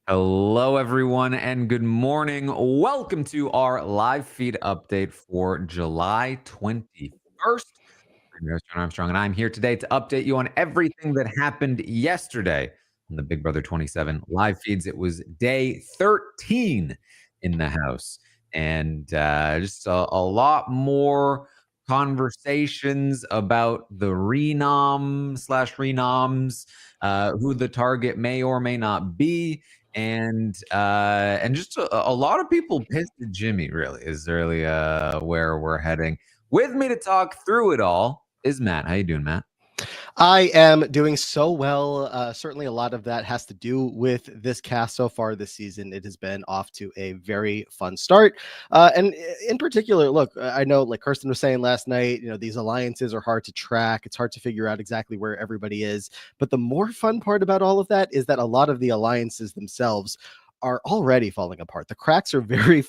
Hello, everyone, and good morning. Welcome to our live feed update for July 21st. I'm your host, Taran Armstrong, and I'm here today to update you on everything that happened yesterday on the Big Brother 27 live feeds. It was day 13 in the house, and just a lot more conversations about the renom/renoms, who the target may or may not be, and just a lot of people pissed at Jimmy. Really, is really where we're heading. With me to talk through it all is Matt. How you doing, Matt? I am doing so well. Certainly, a lot of that has to do with this cast so far this season. It has been off to a very fun start. And in particular, look, I know, like Kirsten was saying last night, these alliances are hard to track. It's hard to figure out exactly where everybody is. But the more fun part about all of that is that a lot of the alliances themselves are already falling apart. The cracks are very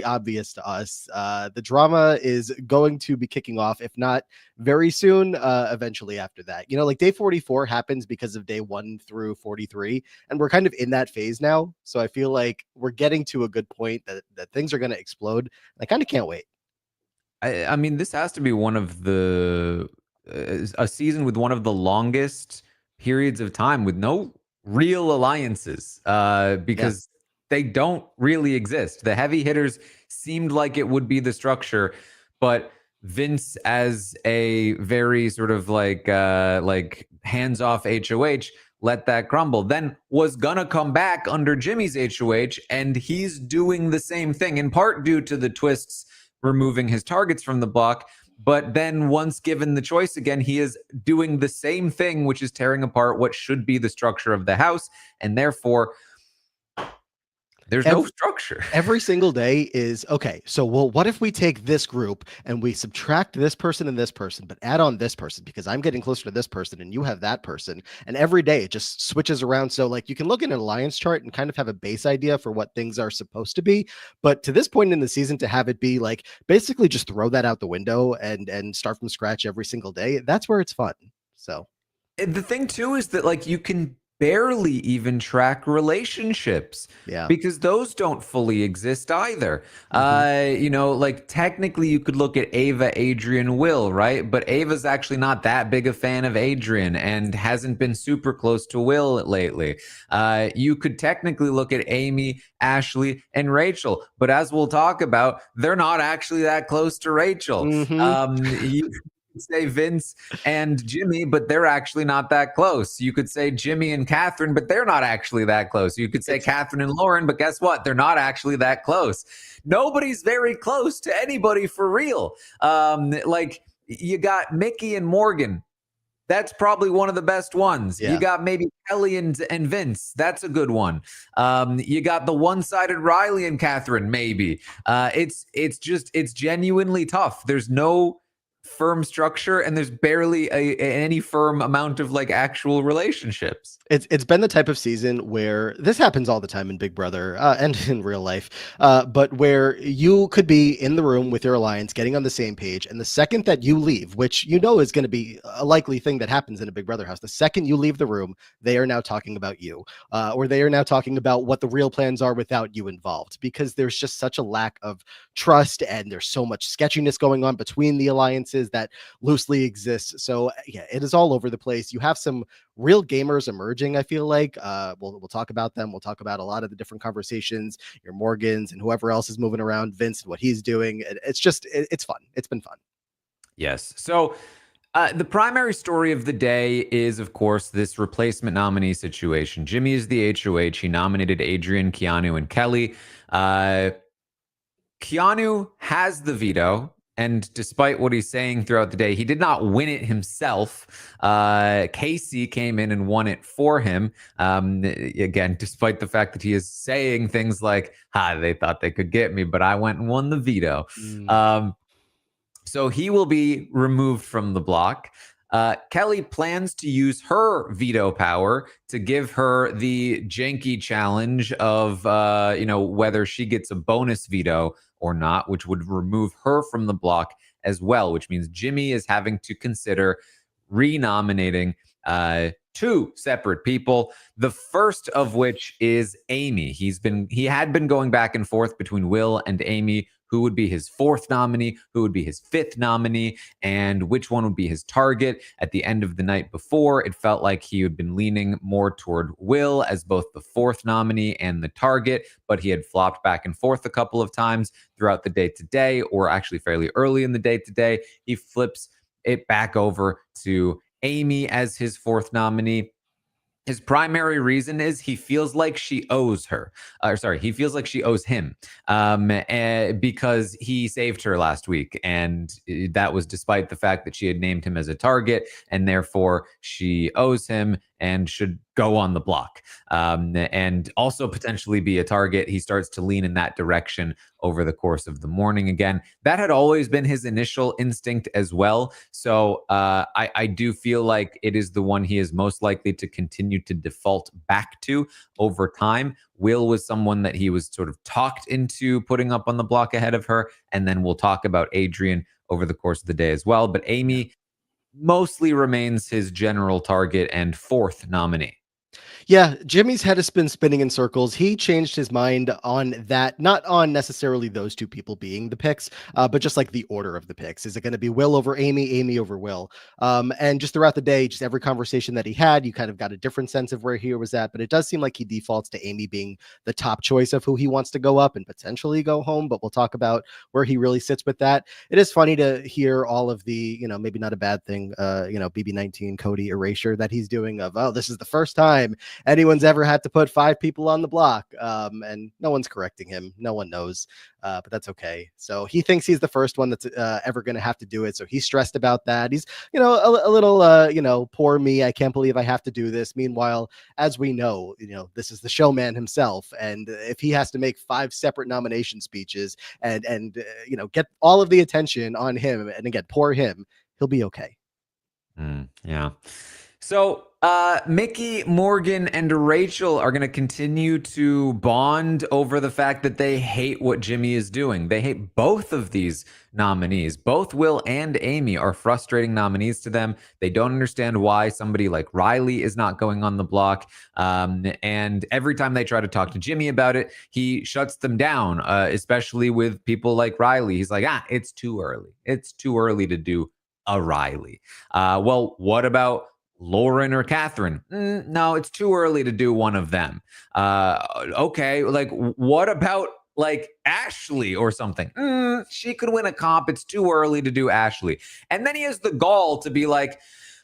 obvious to us. The drama is going to be kicking off, if not very soon, eventually after that. Like day 44 happens because of day 1 through 43, and we're kind of in that phase now. So I feel like we're getting to a good point that things are going to explode. I kind of can't wait. I mean, this has to be one of the a season with one of the longest periods of time with no real alliances, because they don't really exist. The heavy hitters seemed like it would be the structure, but Vince, as a very sort of like hands off HOH, let that crumble. Then was gonna come back under Jimmy's HOH, and he's doing the same thing, in part due to the twists removing his targets from the block. But then once given the choice again, he is doing the same thing, which is tearing apart what should be the structure of the house. And therefore, there's no structure. Every single day is okay. So, well, what if we take this group and we subtract this person and this person, but add on this person because I'm getting closer to this person and you have that person. And every day it just switches around. So, like, you can look at an alliance chart and kind of have a base idea for what things are supposed to be. But to this point in the season, to have it be like basically just throw that out the window and start from scratch every single day, that's where it's fun. So, the thing too is that like you can barely even track relationships, because those don't fully exist either. Like technically you could look at Ava, Adrian, Will, right? But Ava's actually not that big a fan of Adrian and hasn't been super close to Will lately. You could technically look at Amy, Ashley, and Rachel, but as we'll talk about, they're not actually that close to Rachel. You say Vince and Jimmy, but they're actually not that close. You could say Jimmy and Catherine, but they're not actually that close. You could say Catherine and Lauren, but guess what? They're not actually that close. Nobody's very close to anybody for real. Like you got Mickey and Morgan. That's probably one of the best ones. You got maybe Kelly and Vince. That's a good one. You got the one-sided Riley and Catherine, maybe. It's genuinely tough. There's no firm structure and there's barely any firm amount of like actual relationships. It's been the type of season where this happens all the time in Big Brother and in real life, but where you could be in the room with your alliance getting on the same page, and the second that you leave, which is going to be a likely thing that happens in a Big Brother house, the second you leave the room, they are now talking about you, or they are now talking about what the real plans are without you involved, because there's just such a lack of trust and there's so much sketchiness going on between the alliances that loosely exists. So yeah, it is all over the place. You have some real gamers emerging, I feel like. We'll talk about them. We'll talk about a lot of the different conversations, your Morgans and whoever else is moving around, Vince and what he's doing. It's fun. It's been fun. Yes. So the primary story of the day is, of course, this replacement nominee situation. Jimmy is the HOH. He nominated Adrian, Keanu, and Kelly. Keanu has the veto. And despite what he's saying throughout the day, he did not win it himself. Casey came in and won it for him. Again, despite the fact that he is saying things like, they thought they could get me, but I went and won the veto. So he will be removed from the block. Kelly plans to use her veto power to give her the janky challenge of, whether she gets a bonus veto or not, which would remove her from the block as well, which means Jimmy is having to consider renominating two separate people. The first of which is Amy. He had been going back and forth between Will and Amy, who would be his fourth nominee, who would be his fifth nominee, and which one would be his target. At the end of the night before, it felt like he had been leaning more toward Will as both the fourth nominee and the target, but he had flopped back and forth a couple of times throughout the day today, or actually fairly early in the day today. He flips it back over to Amy as his fourth nominee. His primary reason is he feels like she owes her. He feels like she owes him because he saved her last week. And that was despite the fact that she had named him as a target, and therefore she owes him and should go on the block and also potentially be a target. He starts to lean in that direction over the course of the morning again. That had always been his initial instinct as well. So I do feel like it is the one he is most likely to continue to default back to over time. Will was someone that he was sort of talked into putting up on the block ahead of her. And then we'll talk about Adrian over the course of the day as well. But Amy mostly remains his general target and fourth nominee. Yeah, Jimmy's head has been spinning in circles. He changed his mind on that, not on necessarily those two people being the picks, but just like the order of the picks. Is it going to be Will over Amy, Amy over Will? And just throughout the day, just every conversation that he had, you kind of got a different sense of where he was at. But it does seem like he defaults to Amy being the top choice of who he wants to go up and potentially go home. But we'll talk about where he really sits with that. It is funny to hear all of the, maybe not a bad thing, BB19 Cody erasure that he's doing of, oh, this is the first time anyone's ever had to put 5 people on the block. And no one's correcting him. No one knows, but that's okay. So he thinks he's the first one that's ever going to have to do it. So he's stressed about that. He's, a little, poor me. I can't believe I have to do this. Meanwhile, as we know, this is the showman himself. And if he has to make 5 separate nomination speeches and get all of the attention on him, and again, poor him, he'll be okay. Yeah. So Mickey, Morgan, and Rachel are going to continue to bond over the fact that they hate what Jimmy is doing. They hate both of these nominees. Both Will and Amy are frustrating nominees to them. They don't understand why somebody like Riley is not going on the block. And every time they try to talk to Jimmy about it, he shuts them down, especially with people like Riley. He's like, it's too early. It's too early to do a Riley. Well, what about Lauren or Catherine? No, it's too early to do one of them. Okay, like what about like Ashley or something? She could win a comp. It's too early to do Ashley. And then he has the gall to be like,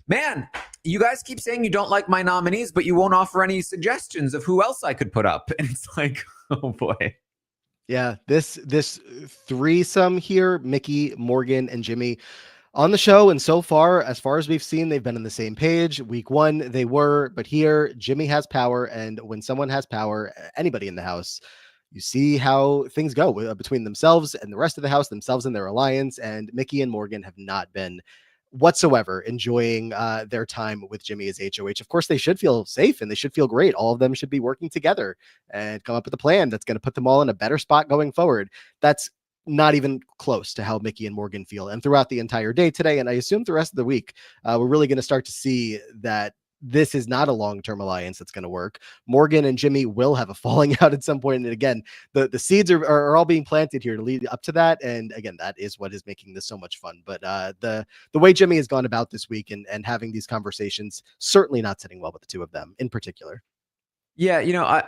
man, you guys keep saying you don't like my nominees, but you won't offer any suggestions of who else I could put up. And it's like, oh boy. Yeah, this threesome here, Mickey, Morgan, and Jimmy, on the show, and so far as we've seen, they've been on the same page. Week 1, they were, but here, Jimmy has power, and when someone has power, anybody in the house, you see how things go between themselves and the rest of the house, themselves and their alliance, and Mickey and Morgan have not been whatsoever enjoying their time with Jimmy as HOH. Of course, they should feel safe, and they should feel great. All of them should be working together and come up with a plan that's going to put them all in a better spot going forward. That's not even close to how Mickey and Morgan feel. And throughout the entire day today, and I assume the rest of the week, we're really going to start to see that this is not a long-term alliance that's going to work. Morgan and Jimmy will have a falling out at some point. And again, the seeds are all being planted here to lead up to that. And again, that is what is making this so much fun. But the way Jimmy has gone about this week and having these conversations, certainly not sitting well with the two of them in particular. Yeah,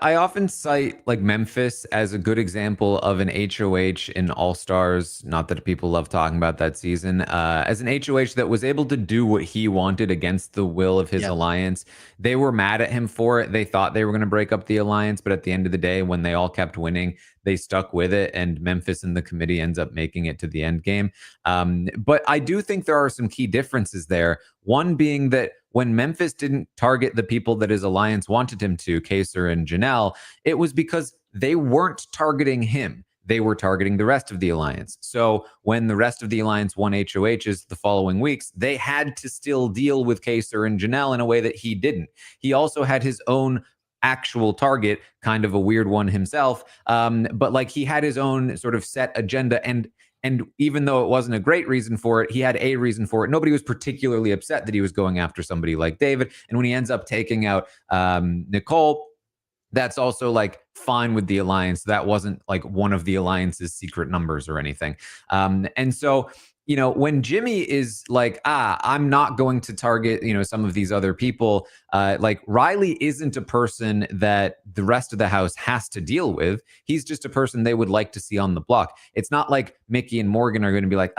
I often cite like Memphis as a good example of an HOH in All-Stars. Not that people love talking about that season. As an HOH that was able to do what he wanted against the will of his alliance. They were mad at him for it. They thought they were going to break up the alliance, but at the end of the day, when they all kept winning, they stuck with it, and Memphis and the committee ends up making it to the end game. But I do think there are some key differences there. One being that when Memphis didn't target the people that his alliance wanted him to, Kaser and Janelle, it was because they weren't targeting him. They were targeting the rest of the alliance. So when the rest of the alliance won HOHs the following weeks, they had to still deal with Kaser and Janelle in a way that he didn't. He also had his own actual target, kind of a weird one himself. But like he had his own sort of set agenda, and And even though it wasn't a great reason for it, he had a reason for it. Nobody was particularly upset that he was going after somebody like David. And when he ends up taking out Nicole, that's also like fine with the alliance. That wasn't like one of the alliance's secret numbers or anything. And so, when Jimmy is like, I'm not going to target, some of these other people, like Riley isn't a person that the rest of the house has to deal with. He's just a person they would like to see on the block. It's not like Mickey and Morgan are going to be like,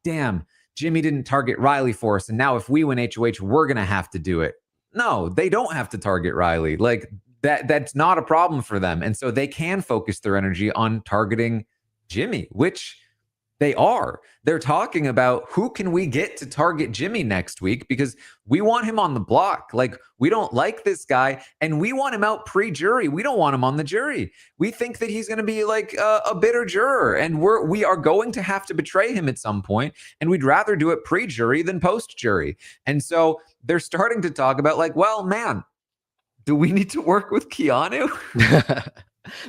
damn, Jimmy didn't target Riley for us. And now if we win HOH, we're going to have to do it. No, they don't have to target Riley. Like that's not a problem for them. And so they can focus their energy on targeting Jimmy, which they are. They're talking about who can we get to target Jimmy next week because we want him on the block. Like, we don't like this guy and we want him out pre-jury. We don't want him on the jury. We think that he's going to be like a bitter juror and we are going to have to betray him at some point, and we'd rather do it pre-jury than post-jury. And so they're starting to talk about like, well, man, do we need to work with Keanu?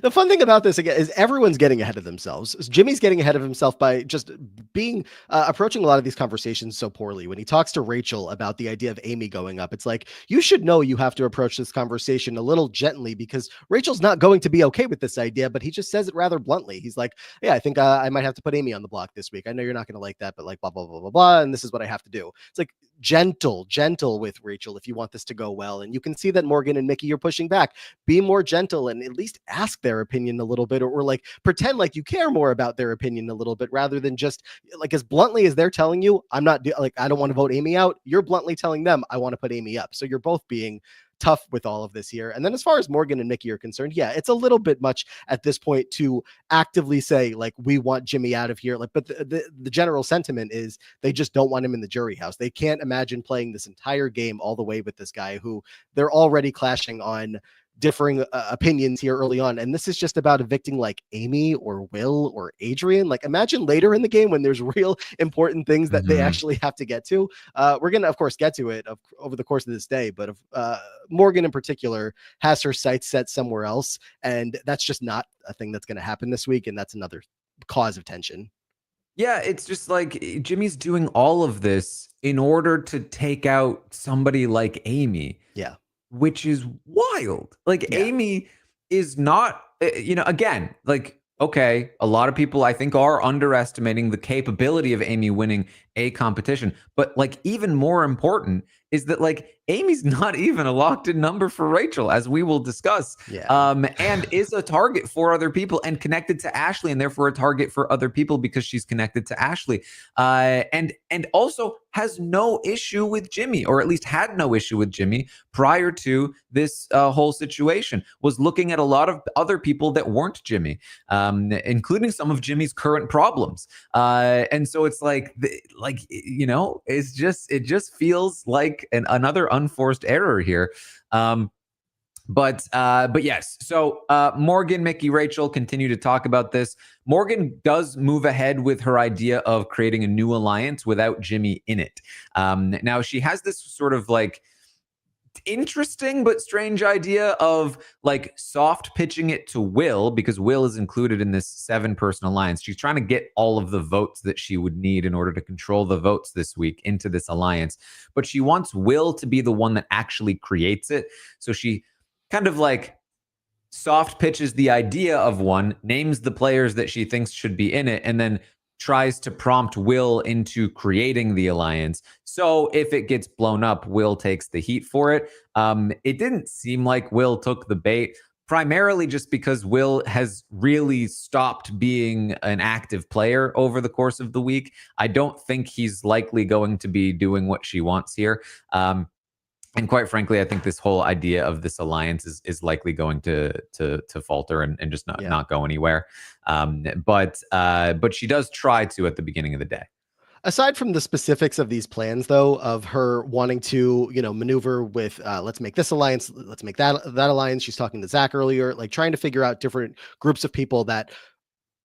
The fun thing about this, again, is everyone's getting ahead of themselves. Jimmy's getting ahead of himself by just being approaching a lot of these conversations so poorly. When he talks to Rachel about the idea of Amy going up, it's like, you should know you have to approach this conversation a little gently because Rachel's not going to be okay with this idea, but he just says it rather bluntly. He's like, yeah, I think I might have to put Amy on the block this week. I know you're not going to like that, but like blah, blah, blah, blah, blah. And this is what I have to do. It's like gentle with Rachel if you want this to go well. And you can see that Morgan and Mickey are pushing back. Be more gentle and at least ask their opinion a little bit, or like pretend like you care more about their opinion a little bit rather than just like as bluntly as they're telling you, I don't want to vote Amy out. You're bluntly telling them I want to put Amy up. So you're both being tough with all of this here. And then as far as Morgan and Mickey are concerned, yeah, it's a little bit much at this point to actively say like, we want Jimmy out of here. Like, but the general sentiment is they just don't want him in the jury house. They can't imagine playing this entire game all the way with this guy who they're already clashing on differing opinions here early on. And this is just about evicting like Amy or Will or Adrian. Like, imagine later in the game when there's real important things that they actually have to get to. We're going to, of course, get to it over the course of this day. But Morgan in particular has her sights set somewhere else. And that's just not a thing that's going to happen this week. And that's another cause of tension. Yeah, it's just like Jimmy's doing all of this in order to take out somebody like Amy. Yeah. Which is wild. Like, yeah. Amy is not, again, like, okay, a lot of people I think are underestimating the capability of Amy winning a competition. But like, even more important is that like Amy's not even a locked in number for Rachel, as we will discuss, and is a target for other people and connected to Ashley, and therefore a target for other people because she's connected to Ashley, and also has no issue with Jimmy, or at least had no issue with Jimmy prior to this whole situation, was looking at a lot of other people that weren't Jimmy, including some of Jimmy's current problems. And so it's like, it just feels like another unforced error here. But yes, so Morgan, Mickey, Rachel continue to talk about this. Morgan does move ahead with her idea of creating a new alliance without Jimmy in it. Now she has this sort of like interesting but strange idea of like soft pitching it to Will, because Will is included in this 7-person alliance. She's trying to get all of the votes that she would need in order to control the votes this week into this alliance. But she wants Will to be the one that actually creates it. So she kind of like soft pitches the idea of one, names the players that she thinks should be in it, and then tries to prompt Will into creating the alliance. So if it gets blown up, Will takes the heat for it. It didn't seem like Will took the bait, primarily just because Will has really stopped being an active player over the course of the week. I don't think he's likely going to be doing what she wants here. And quite frankly, I think this whole idea of this alliance is likely going to falter and just not go anywhere. But she does try to at the beginning of the day. Aside from the specifics of these plans, though, of her wanting to, maneuver with, let's make this alliance, let's make that alliance. She's talking to Zach earlier, like trying to figure out different groups of people that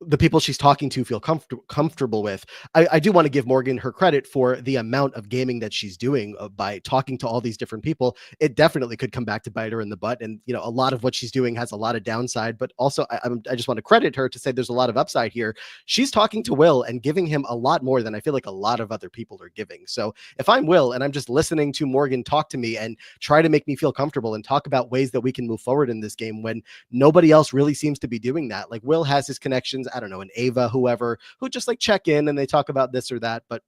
the people she's talking to feel comfortable with. I do want to give Morgan her credit for the amount of gaming that she's doing by talking to all these different people. It definitely could come back to bite her in the butt. And, you know, a lot of what she's doing has a lot of downside, but also I just want to credit her to say there's a lot of upside here. She's talking to Will and giving him a lot more than I feel like a lot of other people are giving. So if I'm Will and I'm just listening to Morgan talk to me and try to make me feel comfortable and talk about ways that we can move forward in this game when nobody else really seems to be doing that. Like Will has his connections, I don't know, an Ava, whoever, who just like check in and they talk about this or that. But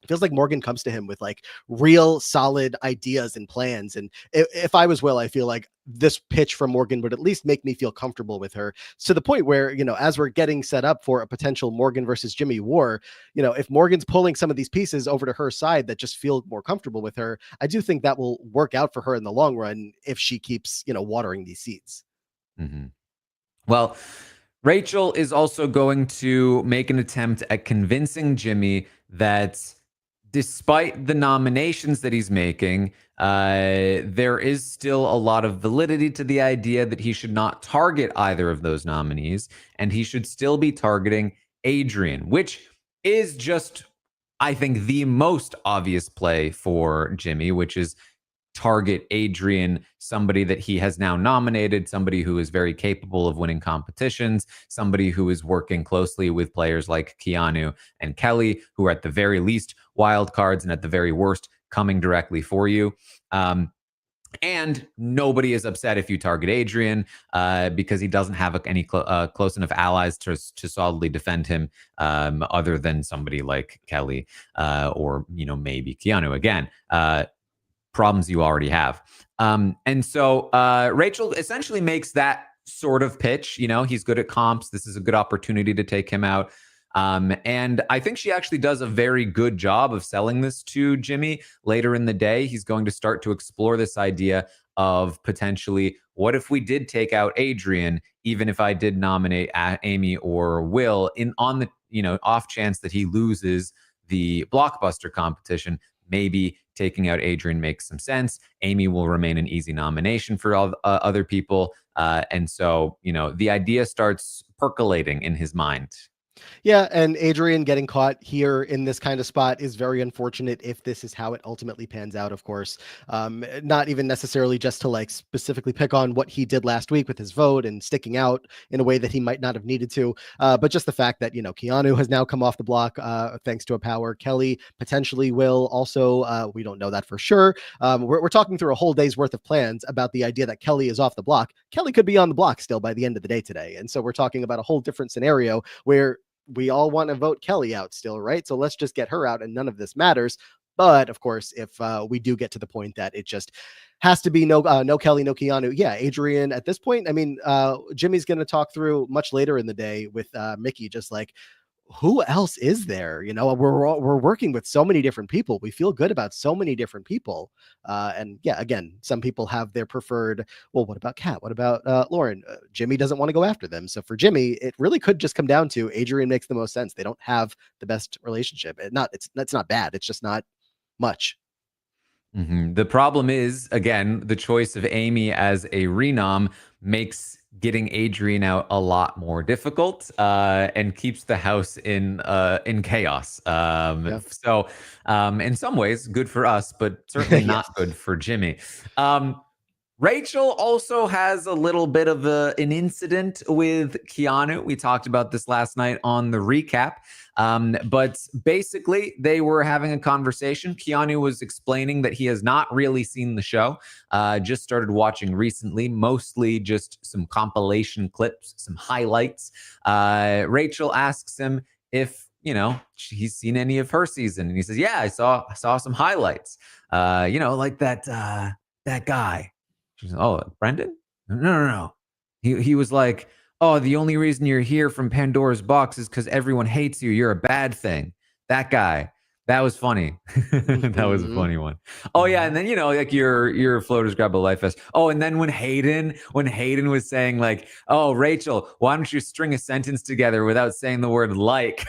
it feels like Morgan comes to him with like real solid ideas and plans. And if I was Will, I feel like this pitch from Morgan would at least make me feel comfortable with her to the point where, you know, as we're getting set up for a potential Morgan versus Jimmy war, you know, if Morgan's pulling some of these pieces over to her side that just feel more comfortable with her, I do think that will work out for her in the long run if she keeps, you know, watering these seeds. Mm-hmm. Well, Rachel is also going to make an attempt at convincing Jimmy that despite the nominations that he's making, there is still a lot of validity to the idea that he should not target either of those nominees, and he should still be targeting Adrian, which is just, I think, the most obvious play for Jimmy, which is target Adrian, somebody that he has now nominated, somebody who is very capable of winning competitions, somebody who is working closely with players like Keanu and Kelly, who are at the very least wild cards and at the very worst coming directly for you. And nobody is upset if you target Adrian because he doesn't have any close enough allies to solidly defend him other than somebody like Kelly or, you know, maybe Keanu again. Problems you already have. And so Rachel essentially makes that sort of pitch. You know, he's good at comps. This is a good opportunity to take him out. And I think she actually does a very good job of selling this to Jimmy. Later in the day, he's going to start to explore this idea of potentially, what if we did take out Adrian, even if I did nominate Amy or Will, on the, you know, off chance that he loses the blockbuster competition, maybe taking out Adrian makes some sense. Amy will remain an easy nomination for all other people. And so, you know, the idea starts percolating in his mind. Yeah, and Adrian getting caught here in this kind of spot is very unfortunate if this is how it ultimately pans out, of course. Not even necessarily just to like specifically pick on what he did last week with his vote and sticking out in a way that he might not have needed to, but just the fact that, you know, Keanu has now come off the block thanks to a power. Kelly potentially will also, we don't know that for sure. We're talking through a whole day's worth of plans about the idea that Kelly is off the block. Kelly could be on the block still by the end of the day today. And so we're talking about a whole different scenario where we all want to vote Kelly out still, right? So let's just get her out and none of this matters. But of course, if we do get to the point that it just has to be no Kelly, no Keanu, yeah, Adrian at this point, I mean, Jimmy's going to talk through much later in the day with Mickey, just like, who else is there? You know, we're working with so many different people. We feel good about so many different people. And yeah, again, some people have their preferred. Well, what about Kat? What about Lauren? Jimmy doesn't want to go after them. So for Jimmy, it really could just come down to Adrian makes the most sense. They don't have the best relationship. It's not bad. It's just not much. Mm-hmm. The problem is, again, the choice of Amy as a renom makes getting Adrian out a lot more difficult and keeps the house in chaos. Yeah. So in some ways, good for us, but certainly not Yes. good for Jimmy. Rachel also has a little bit of an incident with Keanu. We talked about this last night on the recap. But basically, they were having a conversation. Keanu was explaining that he has not really seen the show, just started watching recently, mostly just some compilation clips, some highlights. Rachel asks him if, you know, he's seen any of her season. And he says, yeah, I saw some highlights, you know, like that guy. She's, oh, Brendan? No. He was like, oh, the only reason you're here from Pandora's box is because everyone hates you. You're a bad thing. That guy. That was funny. That was a funny one. Oh yeah, and then, you know, like your floaters grab a life vest. Oh, and then when Hayden was saying like, oh, Rachel, why don't you string a sentence together without saying the word like?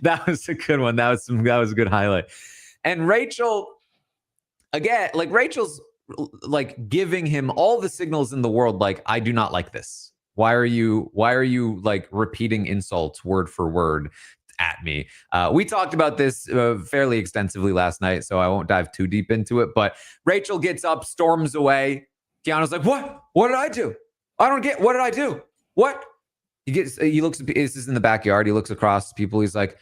That was a good one. That was a good highlight. And Rachel, again, like Rachel's like giving him all the signals in the world, like, I do not like this. Why are you like repeating insults word for word at me? We talked about this fairly extensively last night, so I won't dive too deep into it. But Rachel gets up, storms away. Keanu's like, "What? What did I do? I don't get. What did I do? What?" He looks. This is in the backyard. He looks across people. He's like,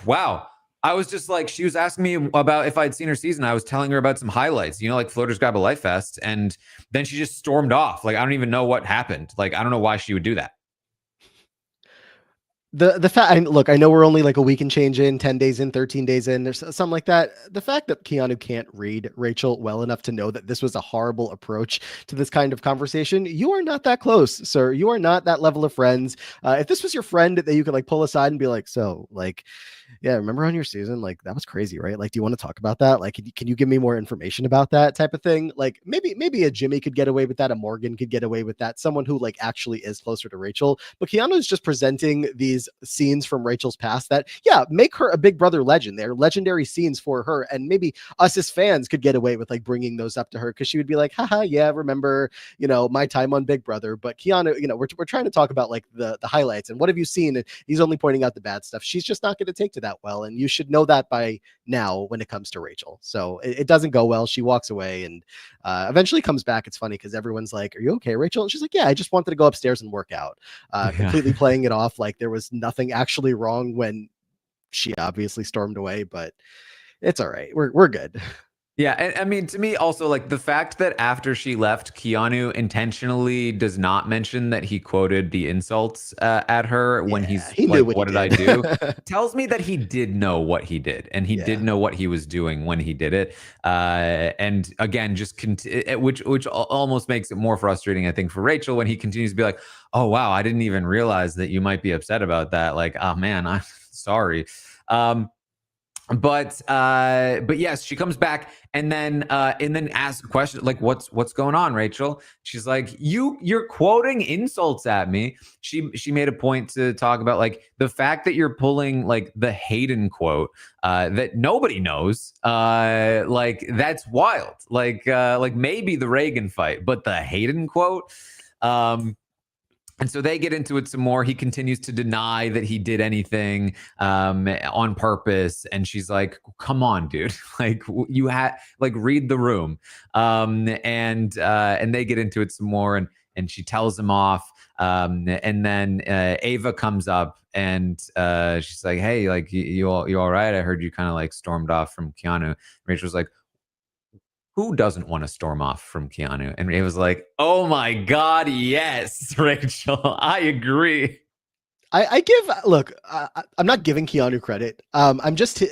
"Wow." I was just like, she was asking me about if I'd seen her season. I was telling her about some highlights, like Floaters Grab a Life Fest. And then she just stormed off. Like, I don't even know what happened. Like, I don't know why she would do that. The fact, look, I know we're only like a week and change in, 10 days in, 13 days in, there's something like that. The fact that Keanu can't read Rachel well enough to know that this was a horrible approach to this kind of conversation, you are not that close, sir. You are not that level of friends. If this was your friend that you could like pull aside and be like, so like, yeah, remember on your season, like that was crazy, right? Like, do you want to talk about that? Like, can you give me more information about that type of thing? Like maybe a Jimmy could get away with that. A Morgan could get away with that. Someone who like actually is closer to Rachel. But Keanu is just presenting these scenes from Rachel's past that, yeah, make her a Big Brother legend. They're legendary scenes for her. And maybe us as fans could get away with like bringing those up to her because she would be like, haha, yeah, remember, my time on Big Brother. But Keanu, we're trying to talk about like the highlights and what have you seen? And he's only pointing out the bad stuff. She's just not going to take to that well. And you should know that by now when it comes to Rachel. So it doesn't go well. She walks away and eventually comes back. It's funny because everyone's like, are you okay, Rachel? And she's like, yeah, I just wanted to go upstairs and work out. Completely playing it off like there was nothing actually wrong when she obviously stormed away, but it's all right. We're good. Yeah, and I mean, to me, also, like, the fact that after she left, Keanu intentionally does not mention that he quoted the insults at her when he like, what did I do? Tells me that he did know what he did, and he did know what he was doing when he did it. And again, just which almost makes it more frustrating, I think, for Rachel when he continues to be like, oh, wow, I didn't even realize that you might be upset about that. Like, oh, man, I'm sorry. But yes, she comes back and then asks a question like, what's going on, Rachel? She's like, you're quoting insults at me. She made a point to talk about like the fact that you're pulling like the Hayden quote that nobody knows. Like that's wild. Like maybe the Reagan fight, but the Hayden quote. And so they get into it some more. He continues to deny that he did anything on purpose. And she's like, come on, dude. Like you had like read the room. And they get into it some more and she tells him off. And then Ava comes up and she's like, hey, like you all right? I heard you kind of like stormed off from Keanu. Rachel's like, who doesn't want to storm off from Keanu? And it was like, oh my God, yes, Rachel, I agree. I'm not giving Keanu credit. I'm just,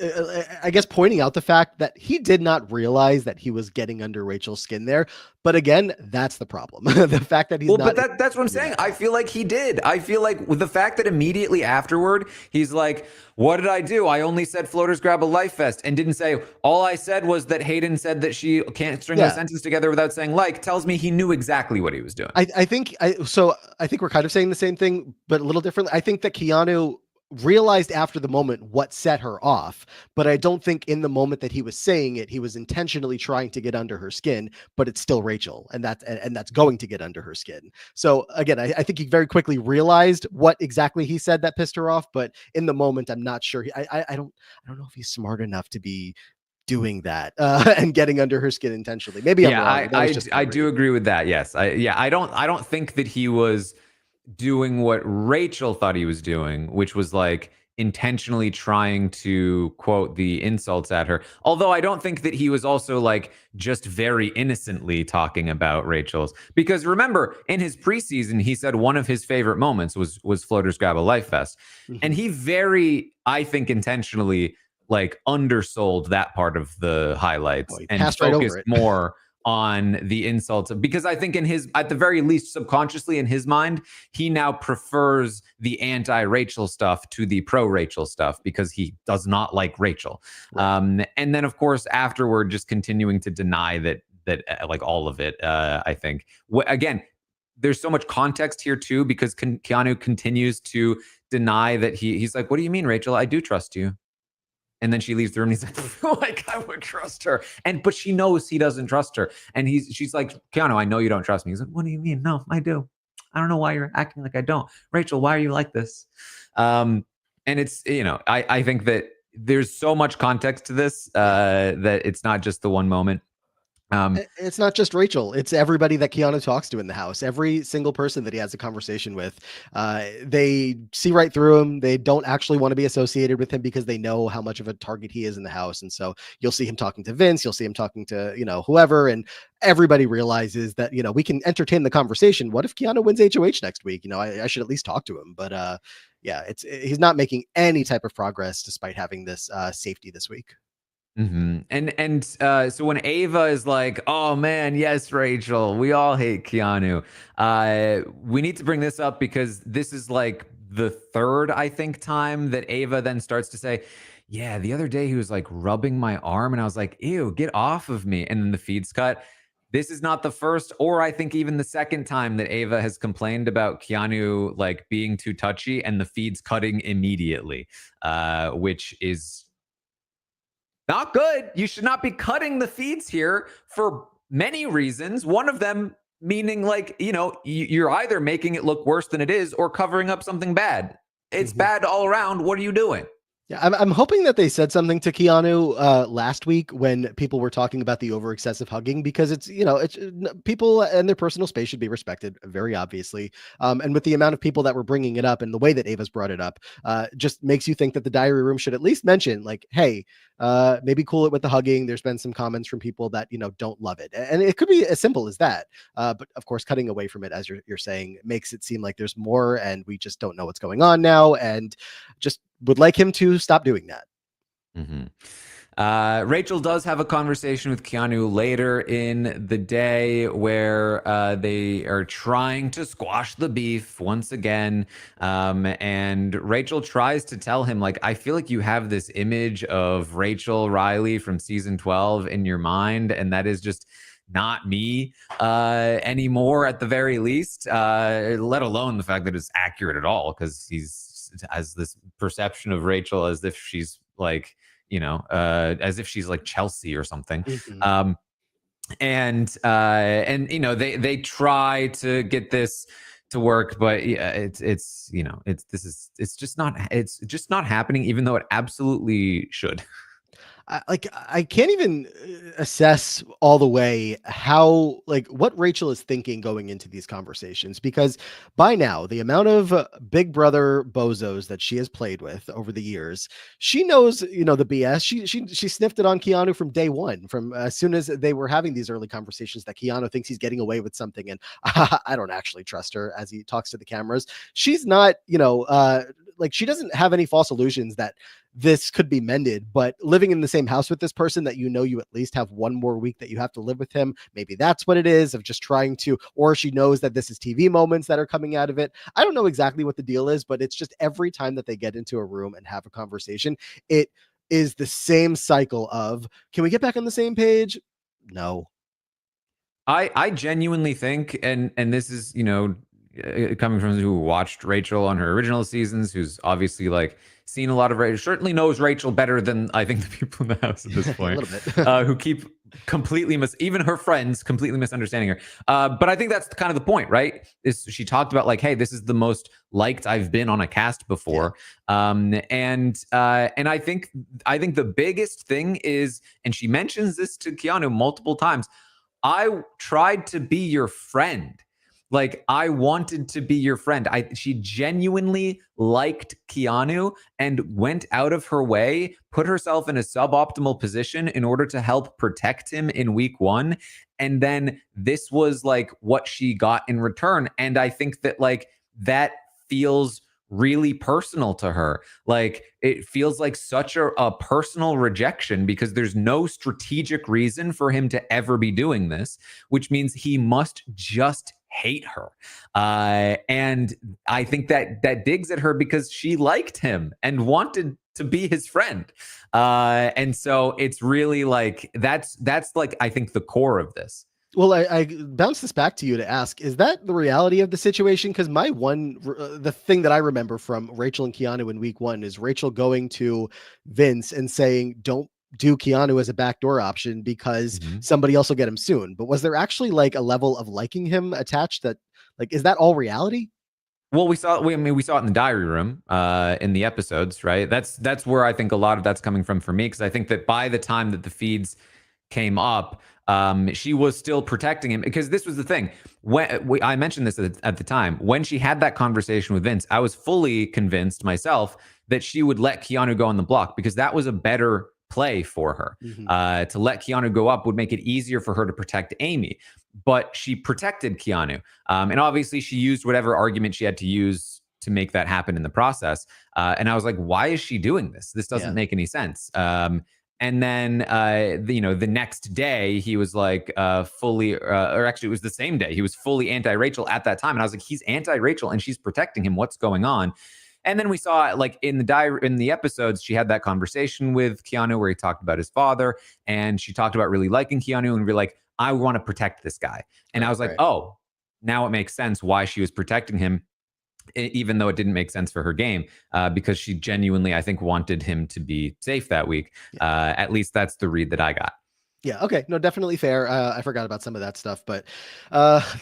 I guess, pointing out the fact that he did not realize that he was getting under Rachel's skin there. But again, that's the problem. The fact that he's not. But that's what I'm saying. I feel like he did. I feel like with the fact that immediately afterward, he's like, what did I do? I only said Floaters Grab a Life Fest and didn't say, all I said was that Hayden said that she can't string a sentence together without saying like, tells me he knew exactly what he was doing. I think we're kind of saying the same thing, but a little differently. I think that Keanu realized after the moment what set her off, but I don't think in the moment that he was saying it, he was intentionally trying to get under her skin, but it's still Rachel and that's going to get under her skin. So again, I think he very quickly realized what exactly he said that pissed her off, but in the moment, I'm not sure. I don't know if he's smart enough to be doing that and getting under her skin intentionally. Maybe I'm wrong. I do agree with that. Yes. I don't think that he was doing what Rachel thought he was doing, which was like intentionally trying to quote the insults at her. Although I don't think that he was also like just very innocently talking about Rachel's, because remember in his preseason, he said one of his favorite moments was Floaters Grab a Life Fest. Mm-hmm. And he very, I think intentionally like undersold that part of the highlights and focused more on the insults, because I think at the very least, subconsciously in his mind, he now prefers the anti-Rachel stuff to the pro-Rachel stuff because he does not like Rachel. Right. And then of course, afterward, just continuing to deny that like all of it, I think. Again, there's so much context here too, because Keanu continues to deny that he's like, what do you mean, Rachel? I do trust you. And then she leaves the room and he's like, I would trust her. But she knows he doesn't trust her. And she's like, Keanu, I know you don't trust me. He's like, what do you mean? No, I do. I don't know why you're acting like I don't. Rachel, why are you like this? And it's, I think that there's so much context to this that it's not just the one moment. It's not just Rachel. It's everybody that Keanu talks to in the house. Every single person that he has a conversation with, they see right through him. They don't actually want to be associated with him because they know how much of a target he is in the house. And so you'll see him talking to Vince. You'll see him talking to, whoever. And everybody realizes that, we can entertain the conversation. What if Keanu wins HOH next week? I should at least talk to him. But yeah, he's not making any type of progress despite having this safety this week. Mm-hmm. And so when Ava is like, "Oh man, yes, Rachel, we all hate Keanu," we need to bring this up because this is like the third, I think, time that Ava then starts to say, "Yeah, the other day he was like rubbing my arm, and I was like, ew, get off of me." And then the feed's cut. This is not the first, or I think even the second time that Ava has complained about Keanu like being too touchy, and the feed's cutting immediately, which is not good. You should not be cutting the feeds here for many reasons. One of them meaning like, you're either making it look worse than it is or covering up something bad. It's bad all around. What are you doing? Yeah, I'm hoping that they said something to Keanu last week when people were talking about the over excessive hugging, because it's people and their personal space should be respected, very obviously. And with the amount of people that were bringing it up and the way that Ava's brought it up, just makes you think that the diary room should at least mention like, hey, maybe cool it with the hugging. There's been some comments from people that don't love it, and it could be as simple as that. But of course, cutting away from it, as you're saying, makes it seem like there's more, and we just don't know what's going on now, and just would like him to stop doing that. Rachel does have a conversation with Keanu later in the day where they are trying to squash the beef once again. And Rachel tries to tell him, like, I feel like you have this image of Rachel Riley from season 12 in your mind, and that is just not me anymore, at the very least, let alone the fact that it's accurate at all, because he's has this perception of Rachel as if she's like, as if she's like Chelsea or something. And they try to get this to work, but yeah, it's just not happening, even though it absolutely should. I can't even assess all the way how, like, what Rachel is thinking going into these conversations, because by now the amount of big brother bozos that she has played with over the years, she knows, the BS. She sniffed it on Keanu from day one, from as soon as they were having these early conversations that Keanu thinks he's getting away with something. And I don't actually trust her as he talks to the cameras. She's not, like, she doesn't have any false illusions that this could be mended, but living in the same house with this person that you at least have one more week that you have to live with him, maybe that's what it is, of just trying to, or she knows that this is TV moments that are coming out of it. I don't know exactly what the deal is, but it's just every time that they get into a room and have a conversation, it is the same cycle of, can we get back on the same page? No. I genuinely think, and this is, coming from who watched Rachel on her original seasons, who's obviously like seen a lot of Rachel, certainly knows Rachel better than I think the people in the house at this point, who keep completely even her friends completely misunderstanding her. But I think that's kind of the point, right? Is she talked about like, hey, this is the most liked I've been on a cast before. Yeah. And I think the biggest thing is, and she mentions this to Keanu multiple times, I tried to be your friend. Like, I wanted to be your friend. She genuinely liked Keanu and went out of her way, put herself in a suboptimal position in order to help protect him in week 1. And then this was like what she got in return. And I think that like that feels really personal to her. Like, it feels like such a personal rejection, because there's no strategic reason for him to ever be doing this, which means he must just hate her. And I think that digs at her because she liked him and wanted to be his friend. And so it's really like, that's like, I think the core of this. Well, I bounce this back to you to ask, is that the reality of the situation? Because the thing that I remember from Rachel and Keanu in week 1 is Rachel going to Vince and saying, don't do Keanu as a backdoor option because somebody else will get him soon. But was there actually like a level of liking him attached that, like, is that all reality? Well, we saw it in the diary room in the episodes, right? That's where I think a lot of that's coming from for me, because I think that by the time that the feeds came up, she was still protecting him, because this was the thing. When I mentioned this at the time, when she had that conversation with Vince, I was fully convinced myself that she would let Keanu go on the block, because that was a better play for her. To let Keanu go up would make it easier for her to protect Amy. But she protected Keanu. And obviously she used whatever argument she had to use to make that happen in the process. And I was like, why is she doing this? This doesn't make any sense. And then, the next day he was like fully, or actually it was the same day, he was fully anti-Rachel at that time. And I was like, he's anti-Rachel and she's protecting him. What's going on? And then we saw, like, in the episodes, she had that conversation with Keanu where he talked about his father, and she talked about really liking Keanu and be like, I want to protect this guy. And I was like, oh, now it makes sense why she was protecting him, even though it didn't make sense for her game, because she genuinely, I think, wanted him to be safe that week. At least that's the read that I got. Yeah. Okay. No, definitely fair. I forgot about some of that stuff, but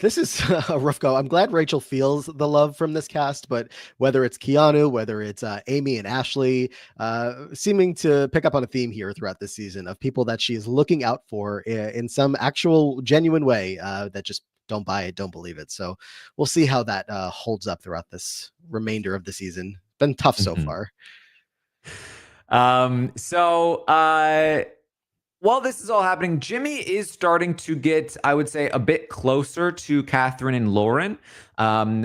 this is a rough go. I'm glad Rachel feels the love from this cast, but whether it's Keanu, whether it's Amy and Ashley, seeming to pick up on a theme here throughout this season of people that she is looking out for in some actual genuine way that just don't buy it, don't believe it. So we'll see how that holds up throughout this remainder of the season. Been tough so far. While this is all happening, Jimmy is starting to get, I would say, a bit closer to Catherine and Lauren,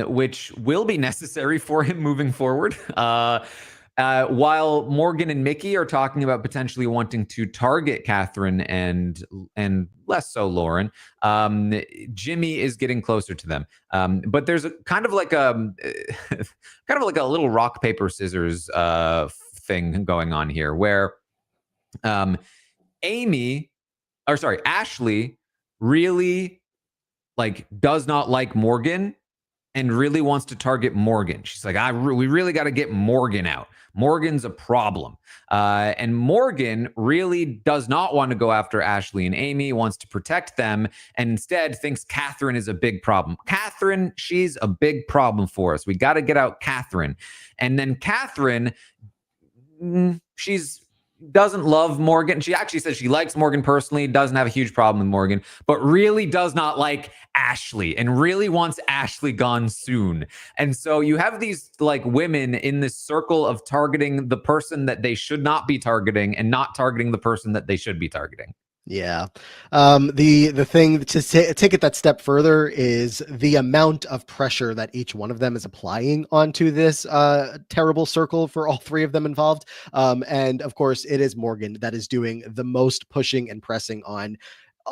which will be necessary for him moving forward. While Morgan and Mickey are talking about potentially wanting to target Catherine and less so Lauren, Jimmy is getting closer to them. But there's a kind of like a little rock paper scissors thing going on here, where Ashley really does not like Morgan and really wants to target Morgan. She's like, we really got to get Morgan out. Morgan's a problem. And Morgan really does not want to go after Ashley and Amy, wants to protect them, and instead thinks Catherine is a big problem. Catherine, she's a big problem for us. We got to get out Catherine. And then Catherine, she's doesn't love Morgan. She actually says she likes Morgan personally, doesn't have a huge problem with Morgan, but really does not like Ashley and really wants Ashley gone soon. And so you have these women in this circle of targeting the person that they should not be targeting and not targeting the person that they should be targeting. Yeah. The thing to take it that step further is the amount of pressure that each one of them is applying onto this terrible circle for all three of them involved. And of course, it is Morgan that is doing the most pushing and pressing on